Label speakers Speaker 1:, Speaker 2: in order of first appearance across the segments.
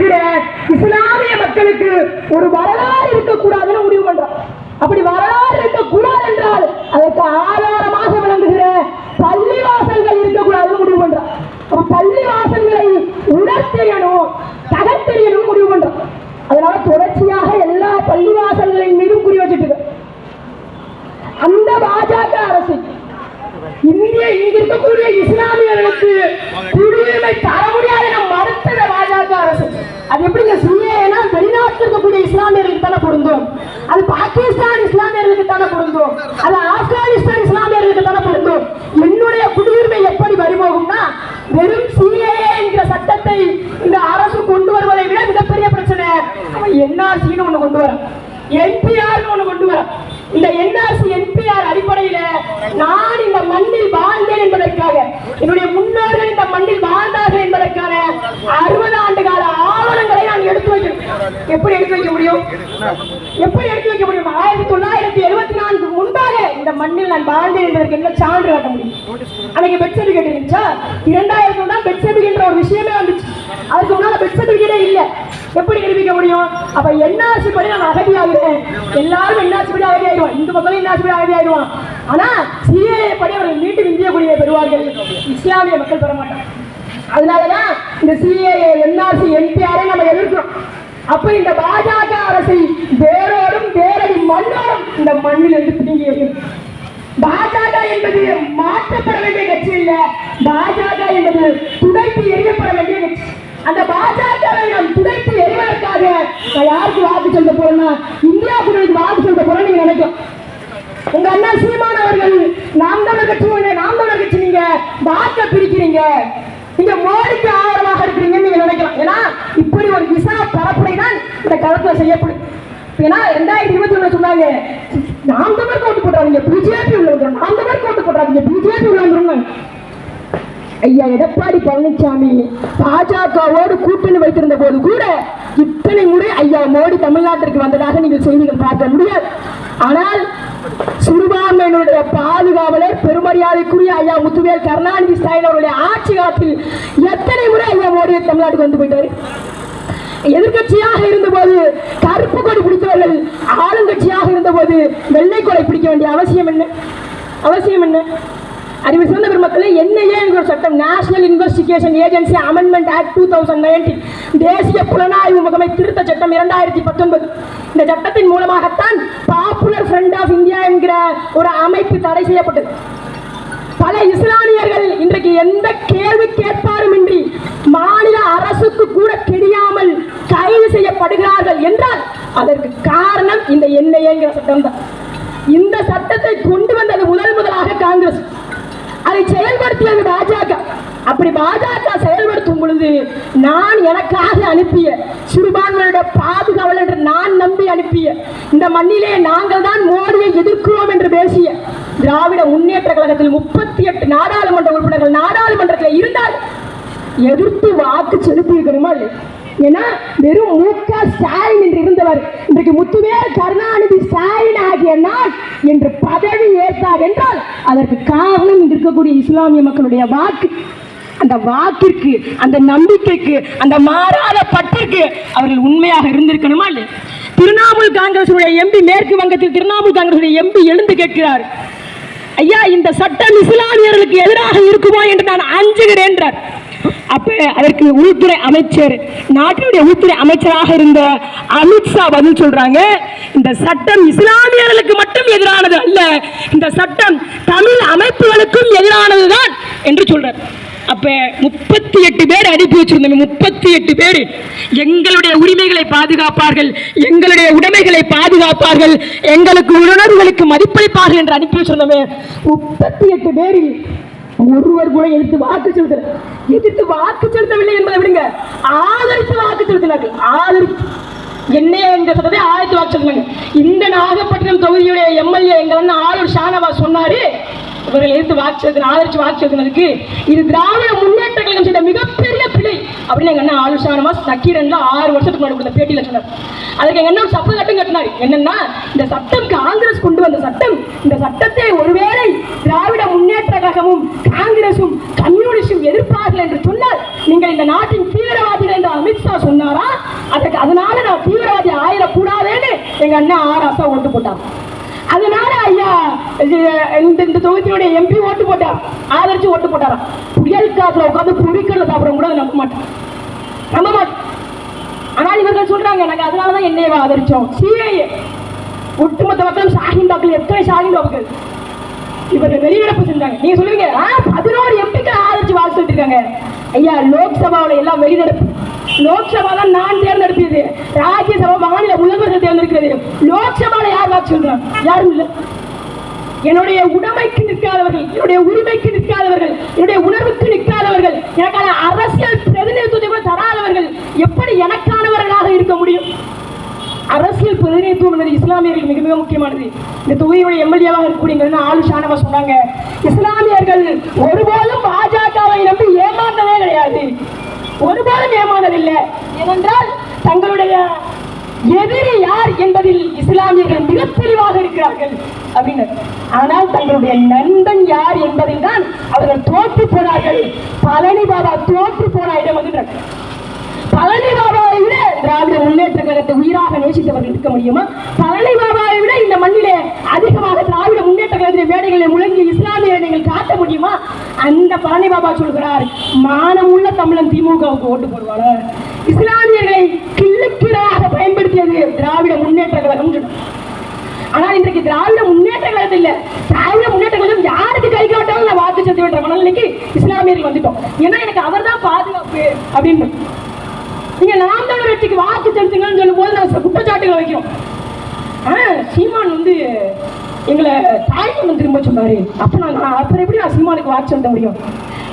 Speaker 1: இருக்கிற இஸ்லாமிய மக்களுக்கு ஒரு வரலாறு இருக்கக்கூடாதுன்னு முடிவு பண்றான். அப்படி வரலாறு இருக்கக்கூடாது என்றால் அதற்கு ஆதாரமாக விளங்குகிற பள்ளிவாசல்கள் இருக்கக்கூடாதுன்னு முடிவு பண்றான். பள்ளிவாசல்களை உணர்த்தெரியணும், தகர்த்தெறியணும் முடிவு பண்றான். அதனால தொடர்ச்சியாக எல்லா பள்ளிவாசல்களின் மீதும் குறி வச்சுட்டு அந்த பாஜக அரசு இங்கே இருக்கக்கூடிய இஸ்லாமியர்களுக்கு குடியுரிமை தர முடியாது என மறுத்தத பாஜக அரசு. அது எப்படிங்க சிஏனா வெளிநாட்டில் இருக்கக்கூடிய இஸ்லாமியர்களுக்கு தானே பொருந்தும், அது பாகிஸ்தான் இஸ்லாமியர்களுக்கு தானே பொருந்தும், அது ஆப்கானிஸ்தான் இஸ்லாமியர்களுக்கு தானே பொருந்தும். என்னுடைய குடியுரிமை எப்படி வழிபோகும்னா வெறும் சிஏ என்கிற சட்டத்தை இந்த அரசு கொண்டு வருவதை விட மிகப்பெரிய பிரச்சனை என்ஆர்சின்னு ஒண்ணு கொண்டு வர, என்பிஆர் ஒண்ணு கொண்டு வர. இந்த என்ஆர்சி என்பிஆர் அடிப்படையில நான் இந்த மண்ணில் வாழ்ந்தேன் என்பதற்காக, என்னுடைய முன்னோர்கள் இந்த மண்ணில் வாழ்ந்தார்கள் என்பதற்கான 60 ஆண்டு கால ஆவணங்களை நான் எடுத்து வைக்கிறேன். எப்படி எடுத்து வைக்க முடியும்? எப்படி எடுத்து வைக்க முடியும்? 1974 முன்பாக இந்த மண்ணில் நான் வாழ்ந்தேன் என்பதற்கு என்ன சான்று காட்ட முடியும்? அன்னைக்கு பெட் சர்டிபிகேட் இருந்துச்சா? 2000 தான் பெட் சர்டிபிகேட் ஒரு விஷயமே வந்துச்சு. அதுக்கு முன்னால பெட் சர்டிபிகேட்டே இல்ல. எப்படி நிரூபிக்க முடியும்? அப்ப என்ஆர்சி படி நான் அகதியாகிறேன், எல்லாரும் என்ஆர்சி படி அகதியாயிடுவான், இந்த மக்களும் என்ஆர்சி படி அகதியாயிடுவான். ஆனா சிஏஏ படி அவர்கள் மீண்டும் இந்திய குடியை பெறுவார்கள், இஸ்லாமிய மக்கள் பெற மாட்டாங்க. அதனாலதான் இந்த சிஏஏ என்ஆர்சி என்பிஆரை நம்ம எதிர்க்கிறோம். அப்ப இந்த பாஜக அரசை வேரோடும் வேரடி மண்ணோடும் இந்த மண்ணில் இருந்து பிடிங்கி வைக்கணும். பாஜக என்பது மாற்றப்பட வேண்டிய கட்சி இல்ல, பாஜக என்பது துடைத்து எரியப்பட வேண்டிய கட்சி. அந்த பாஜகவை நாம் துடைத்து எறிவதற்காக நான் யாருக்கு வாக்கு சொல்ல போறேன்னா இந்தியா கூட்டணிக்கு வாக்கு சொல்ல போறேன் நீங்க நினைக்கும். உங்க அண்ணா சீமான் அவர்கள் நாம் தமிழர் கட்சி நீங்க வாக்க பிரிக்கிறீங்க, நீங்க மோடிக்கு ஆதரவாக இருக்கிறீங்கன்னு நீங்க நினைக்கலாம். ஏன்னா இப்படி ஒரு விசா பரப்புரை தான் இந்த களத்துல செய்யப்படும். ஏன்னா 2021 சொன்னாங்க நாம் தமிழர் ஓட்டு போடுறாங்க, பிஜேபி உள்ள வந்துடும், நாம் தமிழர் ஓட்டு போடுறாங்க, பிஜேபி உள்ள வந்துடும். ஐயா எடப்பாடி பழனிசாமி பாஜகவோடு கூட்டணி வைத்திருந்த போது கூட இத்தனை முறை ஐயா மோடி தமிழ்நாட்டிற்கு வந்ததாக நீங்கள் செய்திகள் பார்க்க முடியாது. ஆனால் சிறுபான்மையினுடைய பாதுகாவலர் பெருமரியாதைக்குரிய ஐயா முத்துவேல் கருணாநிதி ஸ்டாலின் அவருடைய ஆட்சி காலத்தில் எத்தனை முறை ஐயா மோடி தமிழ்நாட்டுக்கு வந்து போயிட்டாரு. எதிர்கட்சியாக இருந்தபோது கருப்பு கொடி பிடித்தவர்கள் ஆளுங்கட்சியாக இருந்தபோது வெள்ளை கொடை பிடிக்க வேண்டிய அவசியம் என்ன? அறிவு சிறந்த பெருமக்களே, என்ஐஏ என்கிற சட்டம், national investigation agency amendment act 2019, தேசிய புலனாய்வு முகமை திருத்த சட்டம் 2019. இந்த சட்டத்தின் மூலமாகத்தான் பாப்புலர் ஃப்ரண்ட் ஆஃப் இந்தியா என்கிற ஒரு அமைப்பு தடை செய்யப்பட்டது. பல இஸ்லாமியர்கள் இன்றைக்கு எந்த கேள்வி கேட்பாருமின்றி மாநில அரசுக்கு கூட தெரியாமல் கைது செய்யப்படுகிறார்கள் என்றால் அதற்கு காரணம் இந்த என்ஐஏ சட்டம் தான். இந்த சட்டத்தை கொண்டு வந்தது முதலாக காங்கிரஸ், அதை செயல்படுத்தியது பாஜக. அப்படி பாஜக செயல்படுத்தும் பொழுது நான் எனக்காக அனுப்பிய சிறுபான்மையுடைய பாதுகாவலர் என்று நான் நம்பி அனுப்பிய இந்த மண்ணிலே நாங்கள் தான் மோடியை எதிர்க்கிறோம் என்று பேசிய திராவிட முன்னேற்ற கழகத்தில் 38 நாடாளுமன்ற உறுப்பினர்கள் நாடாளுமன்றத்தில் இருந்தால் எதிர்த்து வாக்கு செலுத்தி இருக்கணுமா இல்லை? ஏன்னா வெறும் முக ஸ்டாலின் என்று இருந்தவர் இன்றைக்கு முத்துவேல் கருணாநிதி ஸ்டாலின் ஆகிய நான் என்று பதவி ஏற்றார் என்றால் அதற்கு காரணம் இருக்கக்கூடிய இஸ்லாமிய மக்களுடைய வாக்கு. அந்த வாக்கிற்கு, அந்த நம்பிக்கைக்கு, அந்த மாறாத பட்டிற்கு அவர்கள் உண்மையாக இருந்திருக்கணுமா இல்லை? திரிணாமுல் காங்கிரஸ் எம்பி, மேற்கு வங்கத்தில் திரிணாமுல் காங்கிரஸ் எம்பி எழுந்து கேட்கிறார், ஐயா இந்த சட்டம் இஸ்லாமியர்களுக்கு எதிராக இருக்குமோ என்று நான் அஞ்சுகிறேன் என்றார். அப்ப அதற்கு உள்துறை அமைச்சர், நாட்டினுடைய உள்துறை அமைச்சராக இருந்த அமித்ஷா பதில் சொல்றாங்க, இந்த சட்டம் இஸ்லாமியர்களுக்கு மட்டும் எதிரானது அல்ல, இந்த சட்டம் தமிழ் அமைப்புகளுக்கும் எதிரானதுதான் என்று சொல்றார். அப்ப 38 பேர் அனுப்பி வச்சிருந்தோம். 38 பேர் எங்களுடைய உரிமைகளை பாதுகாப்பார்கள், எங்களுடைய உடைமைகளை பாதுகாப்பார்கள், எங்களுக்கு உணர்வுகளுக்கு மதிப்பளிப்பார்கள் என்று அனுப்பி வச்சிருந்தோம். 38 பேரில் ஒருவர் கூட எதிர்த்து வாக்கு செலுத்தவில்லை என்பதை விடுங்க, ஆதரித்து வாக்கு செலுத்தினார்கள். ஆதரித்து என்ன என்ற சட்டத்தை ஆதரித்து வாக்கு செலுத்தினாங்க. இந்த நாகப்பட்டினம் தொகுதியுடைய எம்எல்ஏ எங்கள் ஆளுநர் ஷானவாஸ் சொன்னாரு, இவர்கள் எதிர்த்து வாக்கு செலுத்தின, ஆதரித்து வாக்கு செலுத்தினதுக்கு இது திராவிட முன்னேற்ற கழகம் செய்த மிகப்பெரிய பிழை அப்படின்னு எங்க அண்ணா ஆளுநர் ஷானவாஸ் நக்கீரன்ல 6 வருஷத்துக்கு முன்னாடி கொடுத்த பேட்டியில சொன்னார். அதுக்கு எங்க அண்ணா சப்பு சட்டம் கட்டினார். என்னன்னா, இந்த சட்டம் காங்கிரஸ் கொண்டு வந்த சட்டம், இந்த சட்டத்தை ஒருவேளை திராவிட முன்னேற்ற கழகமும் காங்கிரசும் கம்யூனிஸ்டும் எதிர்ப்பார்கள் என்று சொன்னால் நீங்கள் இந்த நாட்டின் தீவிரவாதிகள் என்று அமித்ஷா சொன்னாரா எங்க அண்ணன் ஆராசா ஓட்டு போட்டான். அதனால ஐயா இந்த தொகுதியுடைய எம்பி ஓட்டு போட்டார், ஆதரிச்சு ஓட்டு போட்டாராம். புயல் காத்துல உட்காந்து பொறிக்கல சாப்பிட கூட நம்ப மாட்டேன். ஆனால் இவர்கள் சொல்றாங்க நாங்க அதனாலதான் என்னையவா ஆதரிச்சோம். சிஏஏ ஒட்டுமொத்த மக்களும் ஷாஹின் பாக்கள், எத்தனை ஷாஹின் பாக்கள் இவர்கள் வெளியிடப்பு செஞ்சாங்க. நீங்க சொல்லுவீங்க 11 எம்பிக்கள் ஆதரிச்சு வாக்கு சொல்லிருக்காங்க. ஐயா லோக்சபாவில் எல்லாம் வெளிநடப்பு. லோக்சபா தான் நான் தேர்ந்தெடுத்தது, ராஜ்யசபா மாநில முதல்வர்கள் தேர்ந்தெடுக்கிறது. லோக்சபாவில் யார் வாக்கு சொல்றாங்க? யாரும் இல்லை. என்னுடைய உடைமைக்கு நிற்காதவர்கள், என்னுடைய உரிமைக்கு நிற்காதவர்கள், என்னுடைய உணர்வுக்கு நிற்காதவர்கள், எனக்கான அரசியல் பிரதிநிதித்துவத்தை தராதவர்கள் எப்படி எனக்கானவர்களாக இருக்க முடியும்? அரசியல் பிரதிநிதித்துவம் என்பது இஸ்லாமியர்கள் மிக மிக முக்கியமானது. இந்த தொகுதியுடைய எம்எல்ஏவாக இருக்கக்கூடிய ஆளு ஷானவா சொன்னாங்க, இஸ்லாமியர்கள் ஒருபோதும் பாஜகவை நம்பி ஏமாந்ததே கிடையாது, ஒருபோதும் ஏமாந்ததில்லை. ஏனென்றால் தங்களுடைய எதிரி யார் என்பதில் இஸ்லாமியர்கள் மிக தெளிவாக இருக்கிறார்கள் அப்படின்னு. ஆனால் தங்களுடைய நண்பன் யார் என்பதில் தான் அவர்கள் தோற்று போனார்கள். பழனி பாபா தோற்று போன இடம் வந்து பழனி பாபாவை விட திராவிட முன்னேற்ற கழகத்தை உயிராக நேசித்தவர்கள் இருக்க முடியுமா? பழனி பாபாவை விட இந்த மண்ணிலே அதிகமாக திராவிட முன்னேற்ற கழகத்தின் மேடைகளை முழங்கி இஸ்லாமியரை நீங்கள் காட்ட முடியுமா? அந்த பழனி பாபா சொல்கிறார், மானமுள்ள தமிழன் திமுகவுக்கு ஓட்டு போடுவாங்க. இஸ்லாமியர்களை கிள்ளுக்கிழாக பயன்படுத்தியது திராவிட முன்னேற்ற கழகம். ஆனால் இன்றைக்கு திராவிட முன்னேற்ற கழகம் இல்ல, திராவிட முன்னேற்ற கழகம் யாருக்கு கை காட்டாலும் நான் வாக்கு செலுத்த வேண்டிய மனநிலைக்கு இஸ்லாமியர்கள் வந்துட்டோம். ஏன்னா எனக்கு அவர் தான் பாதுகாப்பு அப்படின்னு. நீங்க நாம் தமிழர் கட்சிக்கு வாக்கு செலுத்துங்கன்னு சொல்லும் போது நான் குற்றச்சாட்டுகளை வைக்கிறோம். சீமான் வந்து எங்களை தாய்மொழி திரும்ப சொன்னாரு, அப்ப நான் அப்புறம் எப்படி நான் சீமானுக்கு வாக்கு செலுத்த முடியும்?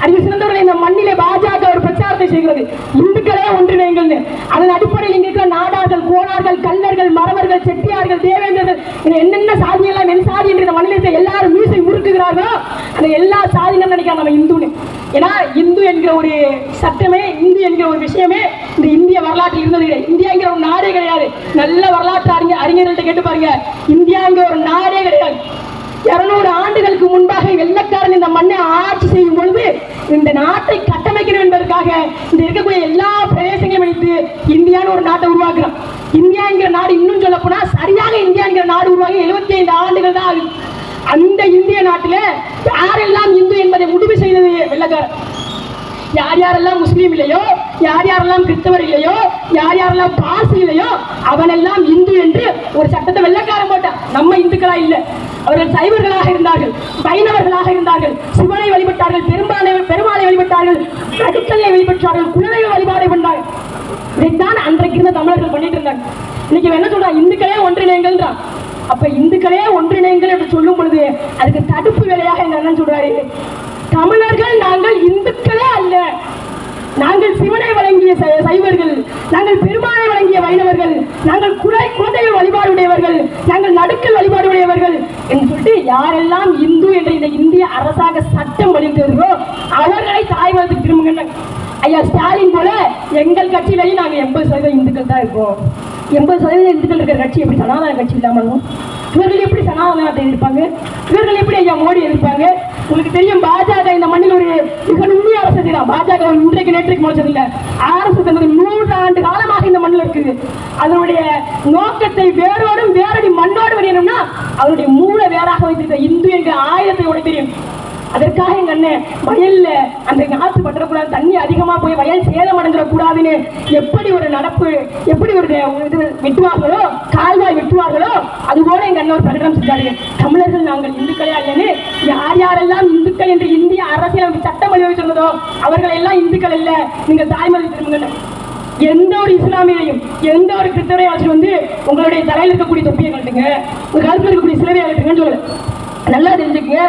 Speaker 1: அறிவு சிறந்தவர்கள் இந்த மண்ணிலே பாஜக ஒரு பிரச்சாரத்தை செய்கிறது, இந்துக்களே ஒன்றிணைங்கள். அதன் அடிப்படையில் இங்க இருக்கிற நாடார்கள், கோணார்கள், கல்லர்கள், மறவர்கள், செட்டியார்கள், தேவேந்திரர்கள், என்னென்ன சாதி எல்லாம் என் சாதி என்ற மண்ணிலே எல்லாரும் மீசை முறுக்குகிறார்களோ அந்த எல்லா சாதிகளும் நினைக்கிறாங்க நம்ம இந்துன்னு. ஏன்னா இந்து என்கிற ஒரு சட்டமே, இந்து என்கிற ஒரு விஷயமே இந்த இந்திய வரலாற்றில் இருந்தது கிடையாது. இந்தியாங்கிற ஒரு நாடே கிடையாது. நல்ல வரலாற்று அறிஞர்கள்ட்ட கேட்டு பாருங்க, இந்தியாங்கிற ஒரு நாடே கிடையாது. 200 ஆண்டுகளுக்கு முன்பாக வெள்ளக்காரன் இந்த மண்ணை ஆட்சி செய்யும் பொழுது இந்த நாட்டை கட்டமைக்கணும் என்பதற்காக இந்த இருக்கக்கூடிய எல்லா பிரதேசங்களையும் அளித்து இந்தியான்னு ஒரு நாட்டை உருவாக்குறோம். இந்தியா என்கிற நாடு இன்னும் சொல்ல போனா சரியாக இந்தியா என்கிற நாடு உருவாகி 75 ஆண்டுகள் தான் ஆகுது. அந்த இந்திய நாட்டில் யாரெல்லாம் இந்து என்பதை முடிவு செய்தது வெள்ளக்காரன். யார் யாரெல்லாம் முஸ்லீம் இல்லையோ, யார் யாரெல்லாம் கிறிஸ்தவர் இல்லையோ, யார் யாரெல்லாம் பாசி இல்லையோ அவனெல்லாம் இந்து என்று ஒரு சட்டத்தை வெள்ளக்காரன் போட்டான். நம்ம இந்துக்களா இல்லை, அவர்கள் சைவர்களாக இருந்தார்கள், வைணவர்களாக இருந்தார்கள், சிவனை வழிபட்டார்கள், பெருமாளை வழிபட்டார்கள், நடுக்கல்லை வழிபட்டார்கள், குலதெய்வ வழிபாடு பண்ணார்கள். இதைத்தான் அன்றைக்கு இருந்த தமிழர்கள் பண்ணிட்டு இருந்தாங்க. இன்னைக்கு என்ன சொல்றான், இந்துக்களே ஒன்றிணைங்கள்ன்றான். அப்ப இந்துக்களே ஒன்றிணைங்கள் என்று சொல்லும் பொழுது அதுக்கு தடுப்பு வேலையாக எங்க அண்ணன் சொல்றாரு, தமிழர்கள் நாங்கள் இந்துக்களே அல்ல, நாங்கள் சிவனை வழங்கிய சைவர்கள், நாங்கள் பெருமாளை வழங்கிய வைணவர்கள், நாங்கள் குலதெய்வ வழிபாடுடையவர்கள், நாங்கள் நடுக்கல் வழிபாடுடையவர்கள் என்று சொல்லிட்டு யாரெல்லாம் இந்து என்ற இந்த இந்திய அரசாங்க சட்டம் வழிந்ததோ அவர்களை தாய்வாரத்துக்கு திரும்புங்க. ஐயா ஸ்டாலின் போல எங்கள் கட்சியிலையும் நாங்கள் 80% இந்துக்கள் தான் இருக்கோம். 80% இந்துக்கள் இருக்கிற கட்சி எப்படி சனாதன கட்சி இல்லாமல்? இவர்கள் எப்படி சனாதனத்தை எதிர்ப்பாங்க? இவர்கள் எப்படி ஐயா மோடி எதிர்ப்பாங்க? உங்களுக்கு தெரியும், பாஜக இந்த மண்ணில் ஒரு மிக நுண்ணிய அரசு தான். பாஜக இன்றைக்கு நேற்றைக்கு முளைச்சது இல்லை, RSS என்பது 100 ஆண்டு காலமாக இந்த மண்ணில் இருக்குது. அதனுடைய நோக்கத்தை வேரோடும் வேரடி மண்ணோடு வரையணும்னா அவருடைய மூல வேறாக வைத்திருக்க இந்து என்ற ஆயுதத்தை உடைய தெரியும். அதற்காக எங்க அண்ணன் வயல்ல அந்த ஆற்று பற்றக்கூடாது, தண்ணி அதிகமா போய் வயல் சேதம் அடைஞ்சிடக்கூடாதுன்னு எப்படி ஒரு நடப்பு, எப்படி ஒரு இது வெட்டுவார்களோ, கால்வாய் வெட்டுவார்களோ அதுபோல எங்க அண்ணன் ஒரு பிரகடனம் செஞ்சாரு. தமிழர்கள் நாங்கள் இந்துக்களே அல்லன்னு. யார் யாரெல்லாம் இந்துக்கள் என்று இந்திய அரசியல் சட்டம் வழிவகுத்திருந்ததோ அவர்கள் எல்லாம் இந்துக்கள் அல்ல, நீங்கள் தாய்மொழி திரும்புங்க. எந்த ஒரு இஸ்லாமியையும் எந்த ஒரு கிறிஸ்தவரையும் வச்சு வந்து உங்களுடைய தலையில் இருக்கக்கூடிய தொப்பியை கட்டுங்க, உங்க கழுத்தில் இருக்கக்கூடிய சிலவையை கட்டுங்கன்னு சொல்லல. நல்லா தெரிஞ்சுக்கங்க,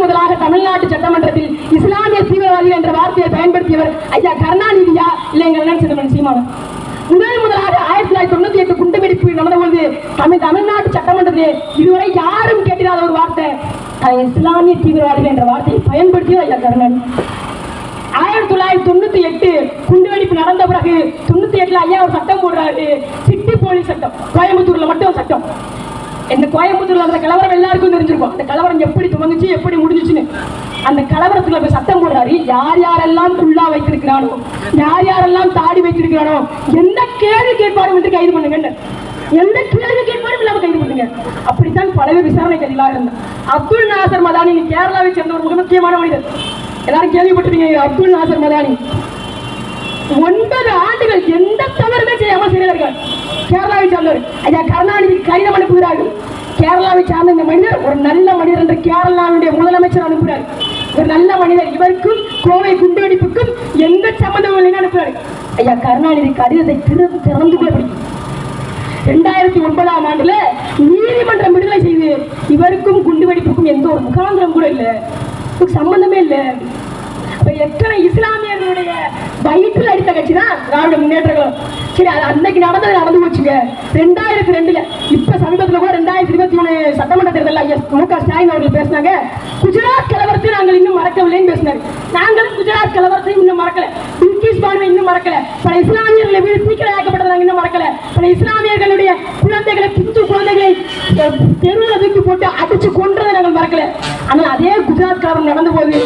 Speaker 1: முதலாக தமிழ்நாட்டு சட்டமன்றத்தில் இஸ்லாமிய தீவிரவாதிகள் என்ற வார்த்தையை பயன்படுத்தியவர் ஐயா கருணாநிதியா இல்லை எங்க அண்ணன் சிதம்பரம் சீமானன். முதலாக 1998 குண்டுவெடிப்பு நடந்தபோது தமிழ்நாட்டு சட்டமன்றத்தில் இதுவரை யாரும் கேட்டிராத ஒரு வார்த்தை இஸ்லாமிய தீவிரவாதிகள் என்ற வார்த்தையை பயன்படுத்தியவர் ஐயா கருணாநிதி. 1998 குண்டுவெடிப்பு நடந்த பிறகு 98 ஐயா ஒரு சட்டம் போடுறாரு, சிட்டி போலீஸ் சட்டம். கோயம்புத்தூர்ல மட்டும் சட்டம். இந்த கோயம்புத்தூர்ல அந்த கலவரம் எல்லாருக்கும் தெரிஞ்சிருக்கும். அந்த கலவரம் எப்படி துவங்குச்சு, எப்படி முடிஞ்சிச்சுன்னு. அந்த கலவரத்துல போய் சட்டம் போடுறாரு, யார் யாரெல்லாம் குள்ளா வைத்திருக்கிறானோ, யார் யாரெல்லாம் தாடி வைத்திருக்கிறானோ எந்த கேள்வி கேட்பாரும் என்று கைது பண்ணுங்க. எந்த கேள்வி கேட்பாரும் இல்லாம கைது பண்ணுங்க. அப்படித்தான் பல விசாரணை கைதிகளாக இருந்தார். அப்துல் நாசர் மதானி கேரளாவை சேர்ந்த ஒரு முக்கியமான மனிதர், எல்லாரும் கேள்விப்பட்டிருக்கீங்க. அப்துல் நாசர் மதானி 9 ஆண்டுகள் எந்த தவறுமே செய்யாமல் சிறையில் கேரளாவை சார்ந்தவர். ஐயா கருணாநிதி கடிதம் அனுப்புகிறார்கள். கேரளாவை சார்ந்த இந்த மனிதர் ஒரு நல்ல மனிதர் என்று கேரளாவுடைய முதலமைச்சர் அனுப்புகிறார். ஒரு நல்ல மனிதர், இவருக்கும் கோவை குண்டுவெடிப்புக்கும் எந்த சம்பந்தமும் இல்லைன்னு அனுப்புகிறார். ஐயா கருணாநிதி கடிதத்தை திறந்து கூட பிடிக்கும். 2009ஆம் ஆண்டுல நீதிமன்றம் விடுதலை செய்து இவருக்கும் குண்டுவெடிப்புக்கும் எந்த ஒரு முகாந்திரம் கூட இல்லை, சம்பந்தமே இல்லை. எத்தனை இஸ்லாமியர்களுடைய வயிற்றில் அடித்த கட்சி தான் திராவிட முன்னேற்ற கழகம். சரி, அது அன்னைக்கு நடந்து போச்சுங்க 2002. இப்ப சமீபத்தில் கூட 2021 சட்டமன்ற தேர்தலில் ஐயா மு.க. ஸ்டாலின் அவர்கள் பேசினாங்க, குஜராத் கலவரத்தை நாங்கள் இன்னும் மறக்கவில்லைன்னு பேசினார். நாங்களும் குஜராத் கலவரத்தை இன்னும் மறக்கல, பில்கிஸ் பானுவை இன்னும் மறக்கல, பல இஸ்லாமியர்களை வீடு சீக்கிரமாக்கப்பட்டதை நாங்கள் இன்னும் மறக்கல, பல இஸ்லாமியர்களுடைய குழந்தைகளை பிஞ்சு குழந்தைகளை தெருவில் தூக்கி போட்டு அடிச்சு கொன்றதை நாங்கள் மறக்கல. ஆனால் அதே குஜராத் கலவரம் நடந்த போது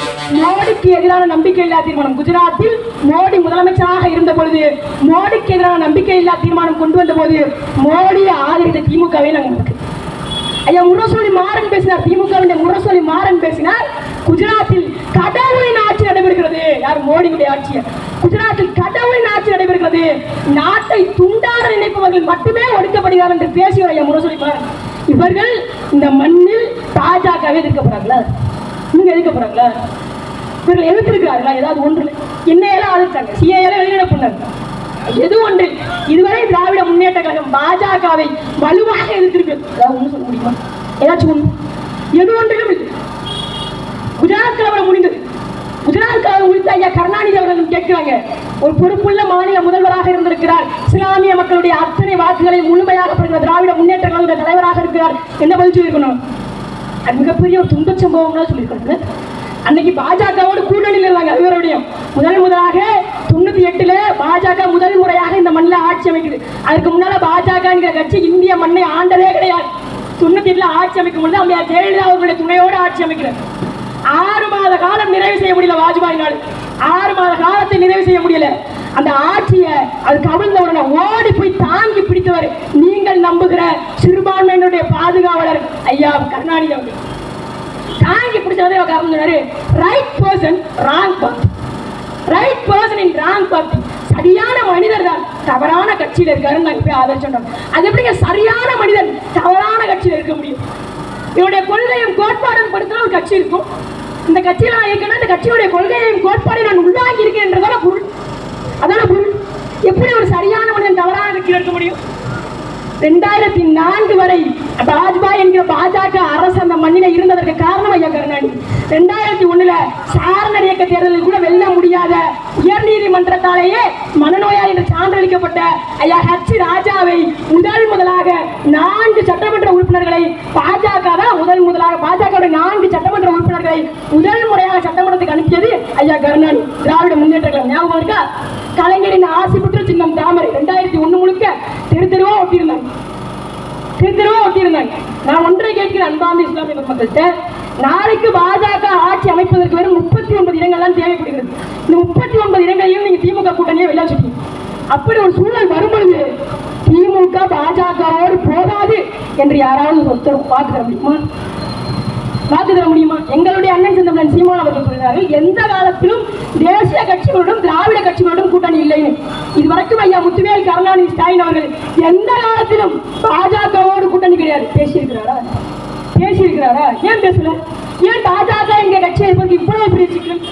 Speaker 1: மோடிக்கு எதிரான நம்பிக்கையில்லா தீர்மானம், குஜராத்தில் மோடி முதலமைச்சராக இருந்த பொழுது மோடிக்கு எதிரான நம்பிக்கையில்லா தீர்மானம் கொண்டு வந்த போது மோடியை ஆதரித்த திமுகவே நாங்கள் ஐயா முரசொலி மாறன் பேசினார். திமுகவின் முரசொலி மாறன் பேசினார், குஜராத்தில் கடவுளின் ஆட்சி நடைபெறுகிறது. யார்? மோடியுடைய ஆட்சி. குஜராத்தில் கடவுளின் ஆட்சி நடைபெறுகிறது, நாட்டை துண்டாட நினைப்பவர்கள் மட்டுமே ஒடுக்கப்படுகிறார் என்று பேசிய ஐயா முரசொலி மாறன். இவர்கள் இந்த மண்ணில் பாஜகவே எதிர்க்கப்படுறாங்களா? நீங்க எதிர்க்கப்படுறாங்களா? இவர்கள் எதிர்த்திருக்கிறார்களா? ஏதாவது ஒன்று என்னையெல்லாம் ஆதரிச்சாங்க, சிஏஎல்லாம் வெளியிட பண்ணாங்க. எது ஒன்று இதுவரை திராவிட முன்னேற்ற கழகம் பாஜகவை வலுவாக எதிர்த்திருக்கு. ஏதாவது ஒன்று சொல்ல முடியுமா? ஏதாச்சும் ஒன்று? எது ஒன்றிலும் இல்லை. குஜராத் கலவரம் முடிந்தது. குஜராத் கலவரம் முடித்த ஐயா கருணாநிதி அவர்கள் கேட்கிறாங்க, ஒரு பொறுப்புள்ள மாநில முதல்வராக இருந்திருக்கிறார், இஸ்லாமிய மக்களுடைய அத்தனை வாக்குகளை முழுமையாக பெறுகிற திராவிட முன்னேற்ற கழக தலைவராக இருக்கிறார், என்ன பதில் சொல்லியிருக்கணும்? அது மிகப்பெரிய ஒரு துன்ப சம்பவம் சொல்லியிருக்காங்க. அன்னைக்கு பாஜகவோடு கூட்டணியில் இருந்தாங்க. அதுவரையும் முதலாக 98 பாஜக முதல் முறையாக இந்த மண்ணில் ஆட்சி அமைக்குது. அதுக்கு முன்னால பாஜக என்கிற கட்சி இந்திய மண்ணை ஆண்டதே கிடையாது. 98 ஆட்சி அமைக்கும் பொழுது அம்மையார் ஜெயலலிதா அவர்களுடைய துணையோடு ஆட்சி அமைக்கிறார். 6 மாத காலம் நிறைவு செய்ய முடியல வாஜ்பாயினால். 6 மாத காலத்தை நிறைவு செய்ய முடியல. அந்த ஆட்சியை அது கவிழ்ந்தவுடனே ஓடி போய் தாங்கி பிடித்தவர் நீங்கள் நம்புகிற சிறுபான்மையினுடைய பாதுகாவலர் ஐயா கருணாநிதி அவர்கள். தாங்கி பிடிச்சதே காரணம் சொன்னாரு, right person wrong party, right person in wrong party. சரியான மனிதர் தான் தவறான கட்சியில் இருக்காருன்னு நாங்கள் போய் ஆதரிச்சோம். அது எப்படிங்க சரியான மனிதன் தவறான கட்சியில் இருக்க முடியும்? இவருடைய கொள்கையும் கோட்பாடும் படுத்தின ஒரு கட்சி இருக்கும். இந்த கட்சியில் நான் இருக்கேன்னா இந்த கட்சியுடைய கொள்கையையும் கோட்பாடை நான் உள்வாங்கி இருக்கேன் என்றதான பொருள். அதான பொருள். எப்படி ஒரு சரியான மனிதன் தவறான கட்சியில் இருக்க முடியும்? 2004 வரை வாஜ்பாய் என்கிற பாஜக அரசு அந்த மண்ணில இருந்ததற்கு காரணம் ஐயா கருணாநிதி. 2001 சாரணர் இயக்க தேர்தலில் கூட வெல்ல முடியாத உயர் நீதிமன்றத்தாலேயே மனநோயாளி என்று சான்றளிக்கப்பட்ட ஐயா ஹெச் ராஜாவை முதலாக 4 சட்டமன்ற உறுப்பினர்களை பாஜக தான் முதலாக பாஜக 4 சட்டமன்ற உறுப்பினர்களை முதல் முறையாக சட்டமன்றத்துக்கு அனுப்பியது ஐயா கருணாநிதி. திராவிட முன்னேற்ற கழகம் ஞாபகம் இருக்கா? கலைஞரின் ஆசி பெற்ற சின்னம் தாமரை 2001 முழுக்க தெருவா ஒட்டியிருந்தாங்க. நான் ஒன்றை கேட்கிறேன் அன்பார்ந்த இஸ்லாமிய மக்கள்கிட்ட, நாளைக்கு பாஜக ஆட்சி அமைப்பதற்கு வெறும் 39 இடங்கள் தான் தேவைப்படுகிறது. இந்த 39 இடங்களையும் நீங்க திமுக கூட்டணியை வெளியே வச்சுக்கீங்க. அப்படி ஒரு சூழல் வரும்பொழுது திமுக பாஜகவோடு போகாது என்று யாராவது ஒருத்தர் பார்த்து தர முடியுமா? எங்களுடைய அண்ணன் செந்தமிழன் சீமான் அவர்கள் சொல்கிறார்கள், எந்த காலத்திலும் தேசிய கட்சிகளோடும் திராவிட கட்சிகளோடும் கூட்டணி இல்லைன்னு. இதுவரைக்கும் ஐயா முத்துவேல் கருணாநிதி ஸ்டாலின் அவர்கள் எந்த காலத்திலும் பாஜகவோடு கூட்டணி கிடையாது. பேசியிருக்கிறாரா? ஏன் பேசல? ஏன் பாஜக எங்க கட்சியை இவ்வளவு பெரிய சிக்கல்?